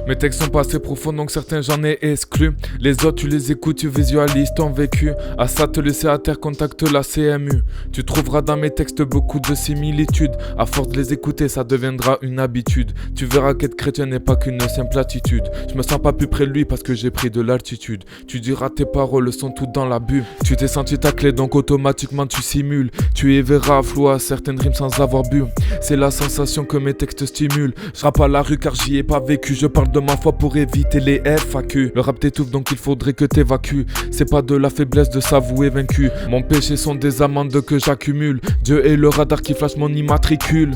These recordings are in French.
Mes textes sont pas assez profonds donc certains j'en ai exclus. Les autres tu les écoutes, tu visualises ton vécu. À ça te laisser à terre, contacte la CMU. Tu trouveras dans mes textes beaucoup de similitudes. À force de les écouter ça deviendra une habitude. Tu verras qu'être chrétien n'est pas qu'une simple attitude. Je me sens pas plus près de lui parce que j'ai pris de l'altitude. Tu diras tes paroles sont toutes dans l'abus. Tu t'es senti taclé donc automatiquement tu simules. Tu y verras flou à certaines rimes sans avoir bu. C'est la sensation que mes textes stimulent. Je rappe à la rue car j'y ai pas vécu. Je parle de ma foi pour éviter les FAQ. Le rap t'étouffe donc il faudrait que t'évacues. C'est pas de la faiblesse de s'avouer vaincu. Mon péché sont des amendes que j'accumule. Dieu est le radar qui flash mon immatricule.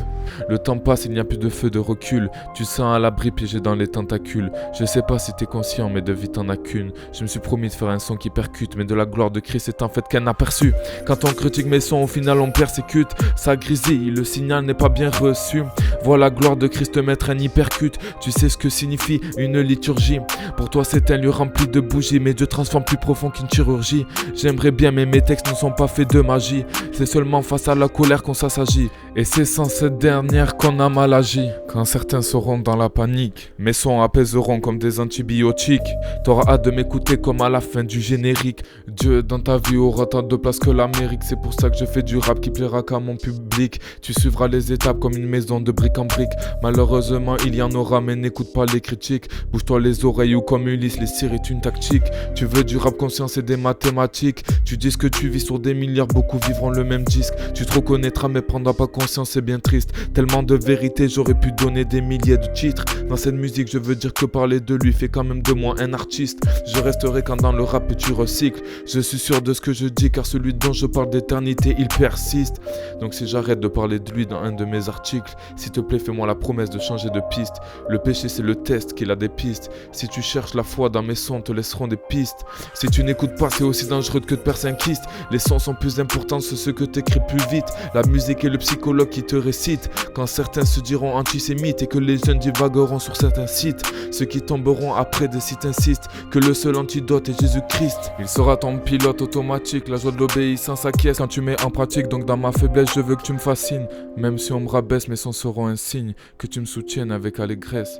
Le temps passe, il n'y a plus de feu de recul. Tu sens à l'abri piégé dans les tentacules. Je sais pas si t'es conscient mais de vie t'en as qu'une. Je me suis promis de faire un son qui percute. Mais de la gloire de Christ c'est en fait qu'un aperçu. Quand on critique mes sons au final on persécute. Ça grisille, le signal n'est pas bien reçu. Vois la gloire de Christ mettre un hypercute. Tu sais ce que signifie une liturgie. Pour toi c'est un lieu rempli de bougies. Mais Dieu transforme plus profond qu'une chirurgie. J'aimerais bien mais mes textes ne sont pas faits de magie. C'est seulement face à la colère qu'on s'assagit. Et c'est sans cette dernière qu'on a mal agi. Quand certains seront dans la panique, mes sons apaiseront comme des antibiotiques. T'auras hâte de m'écouter comme à la fin du générique. Dieu dans ta vie aura tant de place que l'Amérique. C'est pour ça que je fais du rap qui plaira qu'à mon public. Tu suivras les étapes comme une maison de brique en brique. Malheureusement il y en aura mais n'écoute pas les critiques. Bouge-toi les oreilles ou comme Ulysse, les cires est une tactique. Tu veux du rap conscience et des mathématiques. Tu dis que tu vis sur des milliards, beaucoup vivront le même disque. Tu te reconnaîtras mais prendras pas conscience, c'est bien triste. Tellement de vérité, j'aurais pu donner des milliers de titres. Dans cette musique je veux dire que parler de lui fait quand même de moi un artiste. Je resterai quand dans le rap tu recycles. Je suis sûr de ce que je dis car celui dont je parle d'éternité il persiste. Donc si j'arrête de parler de lui dans un de mes articles, s'il te plaît fais-moi la promesse de changer de piste. Le péché c'est le test qu'il a des pistes. Si tu cherches la foi dans mes sons te laisseront des pistes. Si tu n'écoutes pas c'est aussi dangereux que de percer un kyste. Les sons sont plus importants que ceux que t'écris plus vite. La musique est le psychologue qui te récite. Quand certains se diront antisémites et que les jeunes divagueront sur certains sites. Ceux qui tomberont après des sites insistent que le seul antidote est Jésus-Christ. Il sera ton pilote automatique. La joie de l'obéissance acquiesce quand tu mets en pratique. Donc dans ma faiblesse je veux que tu me fascines. Même si on me rabaisse mes sons seront un signe que tu me soutiennes avec allégresse.